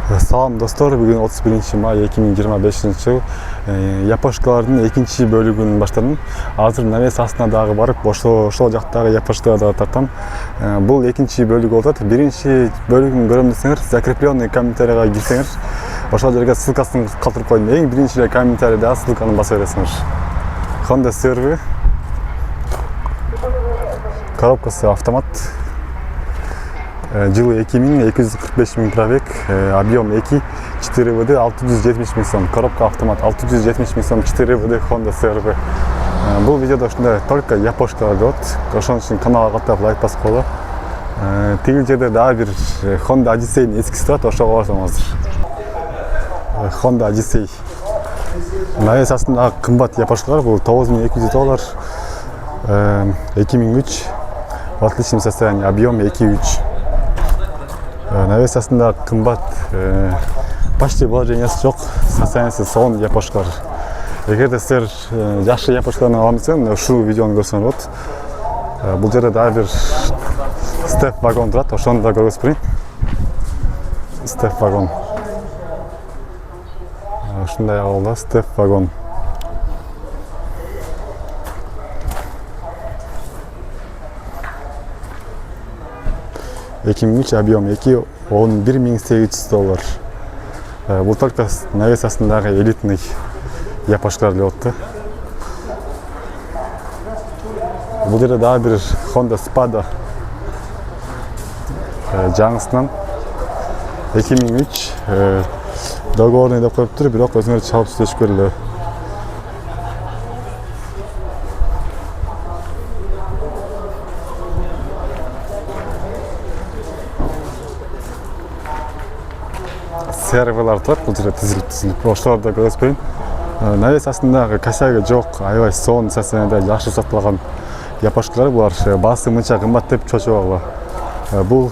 Салам достор, бүгүн 31 май 2025 жыл. Япошкалардын экинчи бөлүгүн баштадым. Азыр навес астына дагы барып, ошол жактагы япошкага дагы тартам. Бул экинчи бөлүк болот. Биринчи бөлүгүн көрөм десеңер, закрепленный комментарийга кирсеңер, ошол жерге ссылкасын калтырып койдум. Эң биринчи эле комментарийде ссылканы баса бересиңер. Honda CR-V. Коробкасы автомат. Жылы 2245 000 пробег, объем 2, 4WD 670 000 сом, коробка автомат 670 000 сом, 4WD Honda CR-V. Бұл видеода ушундай только япошкалар болот. Ошон үчүн каналга каттап лайк басып койгула. Тигил жерде дагы бир Honda Odyssey'нин эскиси турат, ошого барсам азыр. Honda Odyssey. Навес астындагы кымбат япошкалар, бул $9200, 2003, в отличном состоянии, объем 2.3. Навес астында кымбат, почти вложениясы жок, состояниясы сонун япошкалар. Эгерде силер жакшы япошкаларды алам десең, ушул видеону көрсөңөр болот. Бул жерде дагы бир степ вагон турат, ошону да көргөзүп берейин. Степ вагон. Ушундай абалда степ вагон. Объем 2, $11800. Бул только навес астындагы элитный япошкалар болот да. Бул жерде дагы бир Honda Spada жаңысынан 2003 договорный деп коюптур, бирок өзүңөр чалып сүйлөшүп көргүлө. CR-V'лар турат, бул жерде тизилип, ошолорду да көрсөтүп берейин. Навес астындагы косяги жок, аябай сонун состоянияда жакшы сатылган япошкалар. Булар баасы мынча кымбат деп чочубагыла. Бул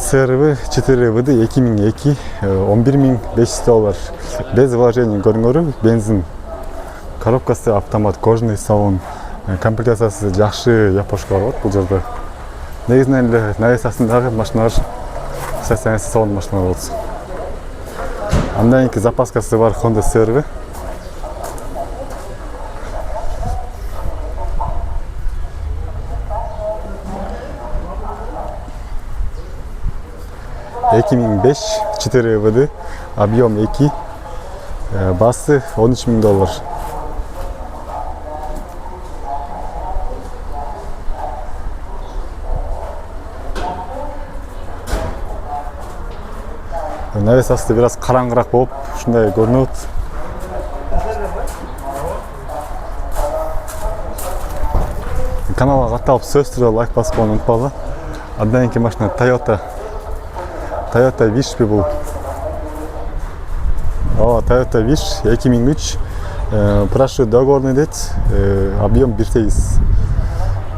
CR-V 4WD 2002, $11500, без вложений көрүнгөрү, бензин. Коробкасы автомат, кожаный салон, комплектациясы жакшы япошкалар болот бул жерде. Негизинен эле навес астындагы машиналар состояниясы сонун машина болот. Андан кийинки запаскасы бар Honda CR-V. $2005, 4WD, объем 2, басы $13,000. Навес асты бираз караңгыраак болуп, ушундай көрүнөт. Каналга катталып сөз түрдө лайк басып койгонду унутпагыла. Андан кийинки машина Toyota Wish бул. Toyota Wish 2003, прошу договорный дейт, объем 1.8,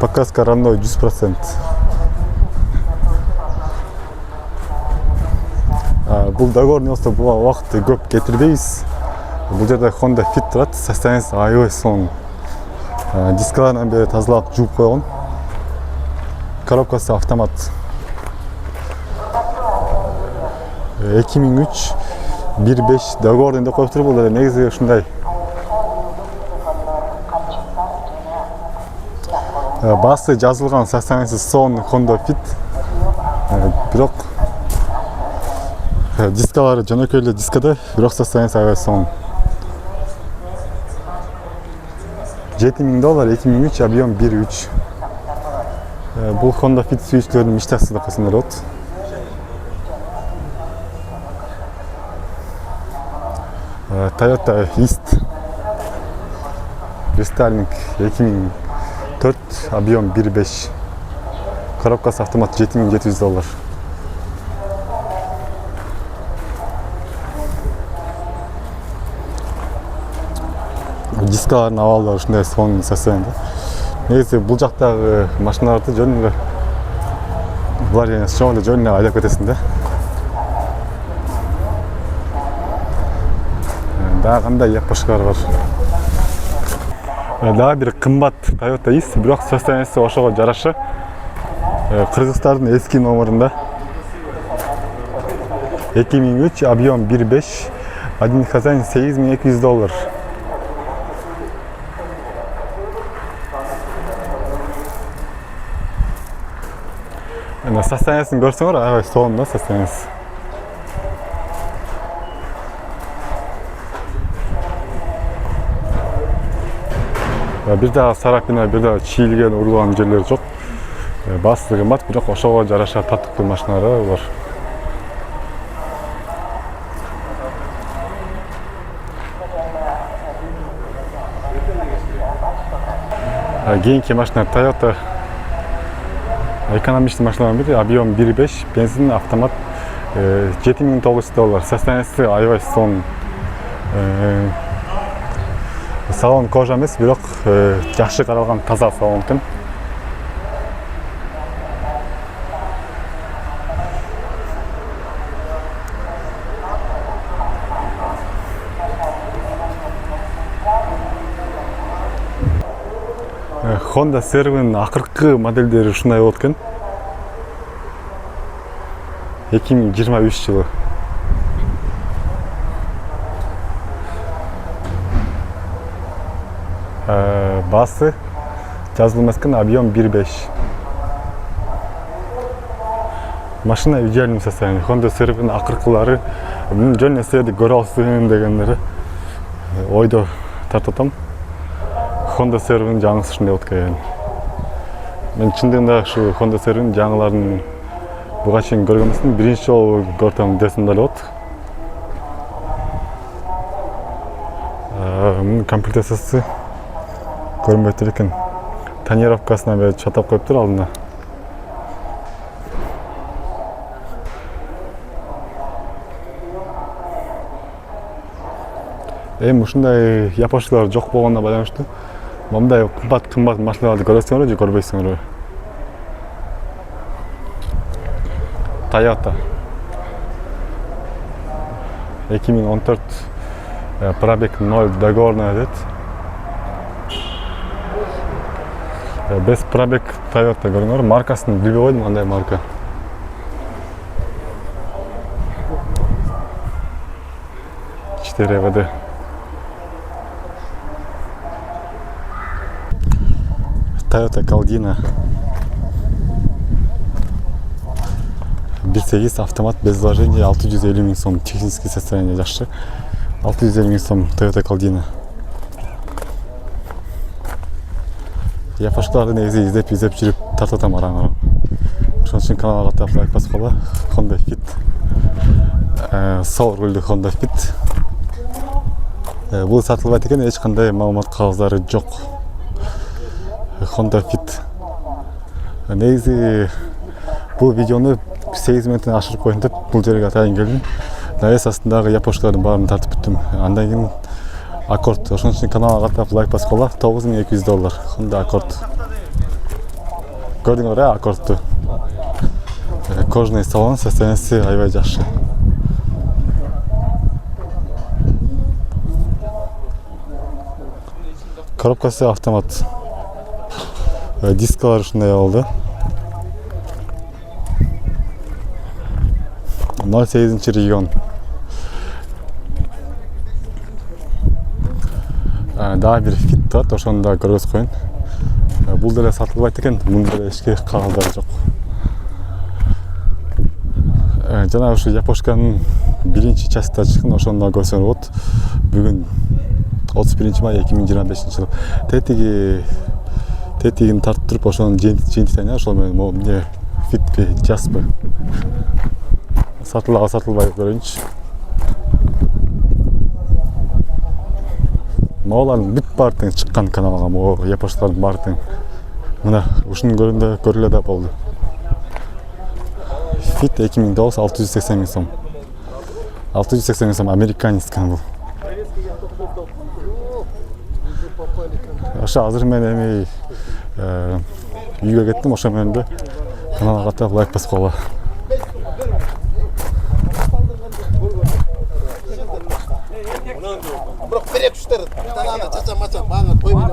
покраска равной 100%. Бул договорный болсо бул убакытты көп кетирбейбиз. Бул жерде Honda Fit турат, состояниясы аябай сонун. Дискаларын бери тазалап жууп койгон. Коробкасы автомат. 2003, 1.5 договорный деп коюптур, бул негизи ушундай. Басы жазылган, состояниясы сонун Honda Fit. Бирок дискалары жөнөкөй эле дискада, бирок состояниясы аябай сонун. $7000, 2003, объем 1.3. Бул Honda Fit сүйүүчүлөрдүн мечтасы деп койсоңор болот. Toyota East Рестайлинг 2004, объем 1.5, коробкасы автомат $7700. Дискалардын абалдары ушундай сонун состоянияда. Негизи бул жактагы машиналарды жөн эле вложениясы жок эле жөн эле айдап кетесиң да. Дагы кандай япошкалар бар. Дагы бир кымбат Toyota East, бирок состояниясы ошого жараша. Кыргызстардын эски номеринде. 2003, объем 1.5, один хозяин $8200. Состояниесін көрсеңдер, аябай сонда состояниесі. Bir daha sarapина, bir daha çiğilgen, urulgan yerleri çok. Bası kıymat, bir de oşoğa жараша татыктуу машиналар бар. Кийинки машина Toyota экономичный машиналардын бири, объем 1.5, бензин, автомат, $7900. Состояниесі аябай сон. Салон кожа эмес, бирок жакшы каралган таза салон экен. Honda CR-nin акыркы модельдери ушундай болот экен. 2023 жылы. Bası жазылмас экен, объем 1.5. Машина в идеальном состоянии. Honda CR-nin акыркылары жөн нерселерди көрө алсын дегендери ойдо тартатам. Honda CR-nin жаңысы ушундай болот экен. Мен чындыгында ушу Honda CR-nin жаңыларын буга чейин көргөн эмесмин, биринчи жолу көрсөм десем деле болот. Мунун комплектациясы көрүнбөйт экен. Тонировкасына бери чатап коюптур алдына. Эми ушундай япоштуулар жок болгонуна байланыштуу. Мындай кымбат машиналарды көрөсүңөр же көрбөйсүңөр? Toyota 2014, пробег 0, договорный дет. Без пробег Toyota көрүңөр, маркасын билбей койдум, кандай марка. ВД. Toyota Caldina 1.8 автомат без вложения, 650 000 сом, техническое состояние жакшы. 650 000 сом Toyota Caldina. Япоштууларды негизи издеп жүрүп тартатам араңар. Ошон үчүн каналга каттап лайк басып койгула. Honda Fit. Sour рулдуу Honda Fit. Бул сатылбайт экен, эч кандай маалымат кагыздары жок. Honda Fit. Негизи бул видеону 8 минуттан ашырып коеюн деп бул жерге атайын келдим. Навес астындагы япоштуулардын баарын тартып бүттүм. Андан кийин Accord. Ошон үчүн каналга каттап лайк басып койгула. $9200 Honda Accord. Көрдүңөр Accord'ту. Кожный салон, состояниеси аябай жакшы. Коробкасы автомат. Дискалар ушундай болду. 08 регион. Дагы бир Fit турат, ошону да көргөзүп коеюн. Бул деле сатылбайт экен, мунда деле эчки кагыздары жок. Жана ушу япошканын биринчи частта чыккан, ошону да көрсөңөр болот. Бүгүн 31 май 2025 жыл. Тетигин тарттырып ошонун жыйынтыктайын, ошол менен эмне Fitпи, Jazzпи. Сатылбай көрөйүнчү. Моолардын бүт баардыгы чыккан каналга, могу япоштуулардын баардыгы. Мына ушуну көргүлө да болду. Fit 2009 680 000 сом. 680 000 сом американец экен бул. Ошо азыр мен эми үйгө кеттим, ошо менен да каналга каттап лайк басып койгула. Бирок берек үчтөр тананы чача-мача бааңа той менен.